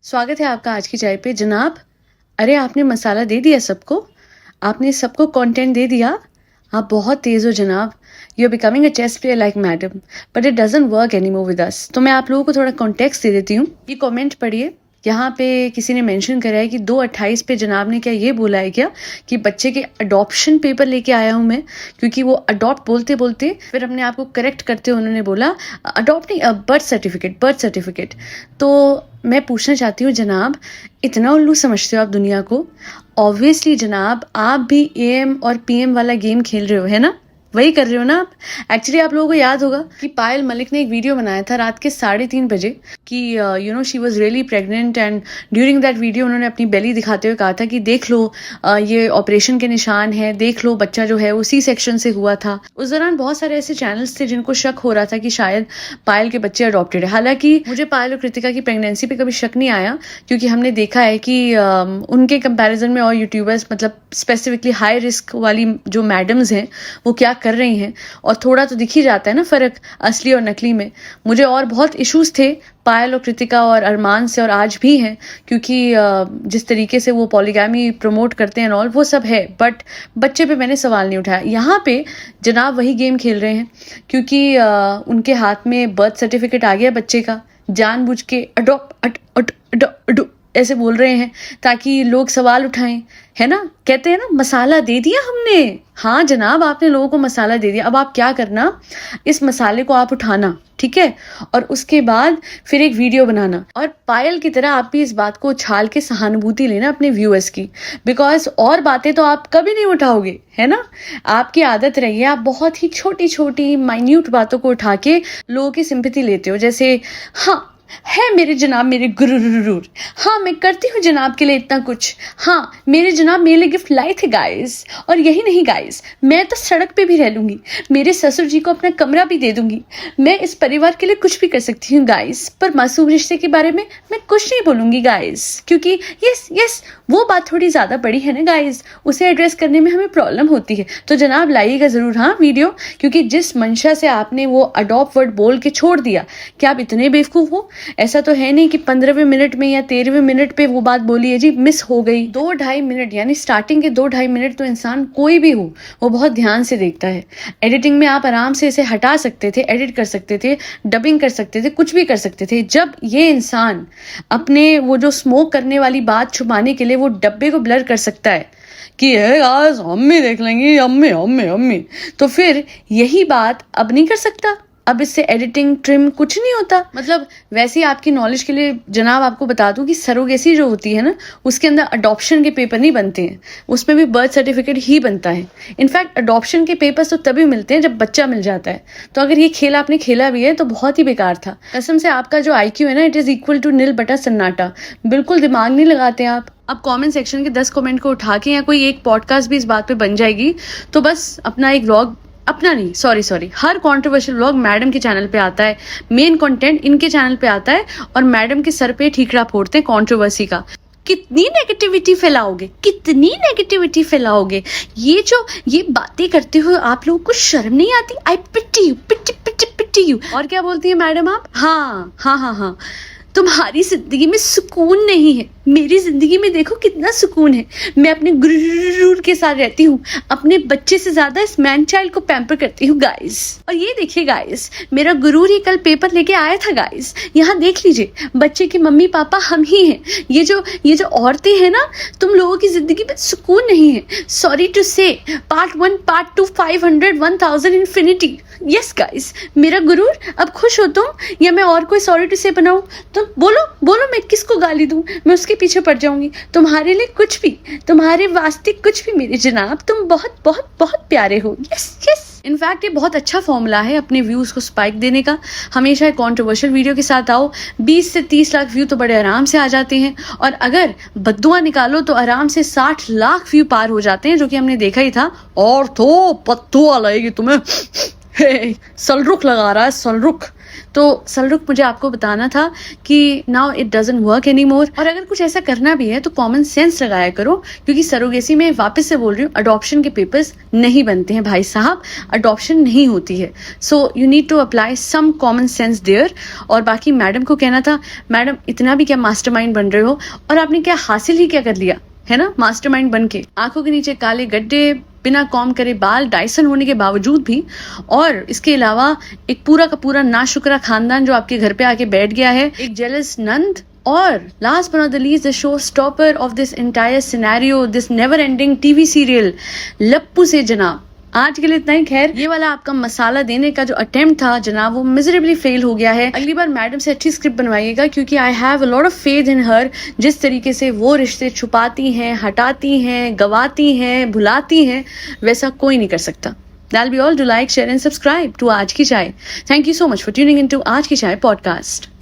स्वागत है आपका आज की चाय पे जनाब। अरे आपने मसाला दे दिया सबको, आपने सबको कंटेंट दे दिया। आप बहुत तेज हो जनाब। You are becoming a chess player like madam, but it doesn't work anymore with us. तो मैं आप लोगों को थोड़ा कॉन्टेक्स्ट दे देती हूँ। ये कमेंट पढ़िए, यहाँ पे किसी ने मेंशन करा है कि 2:28 पे जनाब ने क्या ये बोला है क्या कि बच्चे के अडॉप्शन पेपर लेके आया हूँ मैं, क्योंकि वो अडॉप्ट बोलते बोलते फिर अपने आप को करेक्ट करते हुए उन्होंने बोला अडॉप्ट नहीं, बर्थ सर्टिफिकेट। तो मैं पूछना चाहती हूँ जनाब, इतना उल्लू समझते हो आप दुनिया को? ऑब्वियसली जनाब, आप भी एएम और पीएम वाला गेम खेल रहे हो, है ना? वही कर रहे हो ना आप। एक्चुअली आप लोगों को याद होगा कि पायल मलिक ने एक वीडियो बनाया था रात के 3:30 बजे कि you know she was really pregnant, and during that video उन्होंने अपनी बेली दिखाते हुए कहा था कि देख लो ये ऑपरेशन के निशान है, देख लो बच्चा जो है वो सी सेक्शन से हुआ था। उस दौरान बहुत सारे ऐसे चैनल्स थे जिनको शक हो रहा था कि शायद पायल के बच्चे अडॉप्टेड है। हालांकि मुझे पायल और कृतिका की प्रेगनेंसी पे कभी शक नहीं आया, क्योंकि हमने देखा है कि उनके कंपैरिजन में और यूट्यूबर्स, मतलब स्पेसिफिकली हाई रिस्क वाली जो मैडम्स हैं वो क्या कर रही हैं, और थोड़ा तो दिख ही जाता है ना फर्क असली और नकली में। मुझे और बहुत इश्यूज थे पायल और कृतिका और अरमान से, और आज भी हैं, क्योंकि जिस तरीके से वो पॉलीगैमी प्रमोट करते हैं ऑल वो सब है, बट बच्चे पे मैंने सवाल नहीं उठाया। यहाँ पे जनाब वही गेम खेल रहे हैं, क्योंकि उनके हाथ में बर्थ सर्टिफिकेट आ गया बच्चे का, जानबूझ के अडो ऐसे बोल रहे हैं ताकि लोग सवाल उठाएं, है ना? कहते हैं ना मसाला दे दिया हमने। हाँ जनाब, आपने लोगों को मसाला दे दिया। अब आप क्या करना, इस मसाले को आप उठाना, ठीक है, और उसके बाद फिर एक वीडियो बनाना, और पायल की तरह आप भी इस बात को उछाल के सहानुभूति लेना अपने व्यूअर्स की, बिकॉज और बातें तो आप कभी नहीं उठाओगे, है ना? आपकी आदत रही है, आप बहुत ही छोटी छोटी माइन्यूट बातों को उठा के लोगों की सिंपैथी लेते हो। जैसे हाँ है मेरे जनाब मेरे गुरूर, हाँ मैं करती हूँ जनाब के लिए इतना कुछ, हाँ मेरे जनाब मेरे लिए गिफ्ट लाए थे गाइस, और यही नहीं गाइस, मैं तो सड़क पे भी रह लूंगी, मेरे ससुर जी को अपना कमरा भी दे दूंगी, मैं इस परिवार के लिए कुछ भी कर सकती हूँ गाइस, पर मासूम रिश्ते के बारे में मैं कुछ नहीं बोलूंगी गाइस, क्योंकि यस वो बात थोड़ी ज्यादा बड़ी है ना गाइस, उसे एड्रेस करने में हमें प्रॉब्लम होती है। तो जनाब लाइएगा जरूर हाँ वीडियो, क्योंकि जिस मंशा से आपने वो अडॉप्ट वर्ड बोल के छोड़ दिया, क्या आप इतने बेवकूफ हो? ऐसा तो है नहीं कि 15वें मिनट में या 13वें मिनट पे वो बात बोली है जी, मिस हो गई। 2-2.5 मिनट, यानी स्टार्टिंग के 2-2.5 मिनट तो इंसान कोई भी हो वो बहुत ध्यान से देखता है। एडिटिंग में आप आराम से इसे हटा सकते थे, एडिट कर सकते थे, डबिंग कर सकते थे, कुछ भी कर सकते थे। जब ये इंसान अपने वो जो स्मोक करने वाली बात छुपाने के लिए वो डब्बे को ब्लर कर सकता है कि आज अम्मी देख लेंगी, अम्मी, तो फिर यही बात अब नहीं कर सकता। अब इससे एडिटिंग ट्रिम कुछ नहीं होता। मतलब वैसे ही आपकी नॉलेज के लिए जनाब आपको बता दूं कि सरोगेसी जो होती है ना, उसके अंदर अडॉप्शन के पेपर नहीं बनते हैं, उसमें भी बर्थ सर्टिफिकेट ही बनता है। इनफैक्ट अडॉप्शन के पेपर्स तो तभी मिलते हैं जब बच्चा मिल जाता है। तो अगर ये खेल आपने खेला भी है तो बहुत ही बेकार था कसम से। आपका जो IQ है ना, इट इज इक्वल टू नील बटा सन्नाटा, बिल्कुल दिमाग नहीं लगाते आप। अब कमेंट सेक्शन के 10 कमेंट को उठा के या कोई एक पॉडकास्ट भी इस बात पे बन जाएगी, तो बस अपना एक व्लॉग, अपना नहीं सॉरी हर कंट्रोवर्शियल व्लॉग मैडम के चैनल पे आता है, मेन कंटेंट इनके चैनल पे आता है, और मैडम के सर पे ठीकरा फोड़ते हैं कंट्रोवर्सी का। कितनी नेगेटिविटी फैलाओगे, ये बातें करते हुए आप लोगों को शर्म नहीं आती? आई पिटी यू। और क्या बोलती है मैडम आप? हाँ, तुम्हारी जिंदगी में सुकून नहीं है, मेरी जिंदगी में देखो कितना सुकून है, मैं अपने गुरूर के साथ रहती हूँ, अपने बच्चे से ज्यादा इस मैन चाइल्ड को पैम्पर करती हूँ गाइस। और ये देखिए गाइस, मेरा गुरूर ही कल पेपर लेके आया था गाइस, यहाँ देख लीजिए, बच्चे के मम्मी पापा हम ही हैं। ये जो औरतें हैं ना, तुम लोगों की जिंदगी में सुकून नहीं है। सॉरी टू से, part 1, part 2, 500, 1000 infinity. Yes guys, मेरा गुरूर, अब खुश हो तुम, या मैं और कोई सॉरी टू से बनाऊं? तुम बोलो मैं किसको गाली दूं? मैं उसके पीछे पड़ जाऊंगी। तुम्हारे लिए कुछ भी, तुम्हारे वास्ते कुछ भी मेरे जनाब, तुम बहुत बहुत बहुत प्यारे हो। यस इनफैक्ट ये बहुत अच्छा फॉर्मूला है अपने व्यूज को स्पाइक देने का। हमेशा एक कंट्रोवर्शियल वीडियो के साथ आओ, 20 से 30 लाख व्यू तो बड़े आराम से आ जाते हैं, और अगर बद्दुआ निकालो तो आराम से 60 लाख व्यू पार हो जाते हैं, जो कि हमने देखा ही था। और तो पत्तुआ लगेगी तुम्हें, सलरुख लगा रहा है, सलरुख। तो सलरुख मुझे आपको बताना था कि now it doesn't work any more. और अगर कुछ ऐसा करना भी है तो कॉमन सेंस लगाया करो, क्योंकि सरोगेसी में वापस से बोल रही हूँ, अडॉप्शन के पेपर्स नहीं बनते हैं भाई साहब, अडॉप्शन नहीं होती है। So you need to apply some common sense there. और बाकी मैडम को कहना था, मैडम इतना भी क्या मास्टरमाइंड बन रहे हो, और आपने क्या हासिल ही क्या कर लिया है ना मास्टरमाइंड बन के। आंखों के नीचे काले गड्ढे, बिना कॉम करे बाल, डाइसन होने के बावजूद भी, और इसके अलावा एक पूरा का पूरा नाशुक्रा खानदान जो आपके घर पे आके बैठ गया है, एक जेलस नंद, और last but not the least the show stopper of this entire scenario, this never ending TV serial, लप्पू से जनाब। आज के लिए इतना ही। खैर, ये वाला आपका मसाला देने का जो अटेम्प्ट था जनाब, वो मिजरेबली फेल हो गया है। अगली बार मैडम से अच्छी स्क्रिप्ट बनवाइएगा, क्योंकि I have a lot of faith in her. जिस तरीके से वो रिश्ते छुपाती हैं, हटाती हैं, गवाती हैं, भुलाती हैं, वैसा कोई नहीं कर सकता। That'll be all. Do like, share and subscribe to आज की चाय. Thank you so much for tuning into आज की चाय podcast.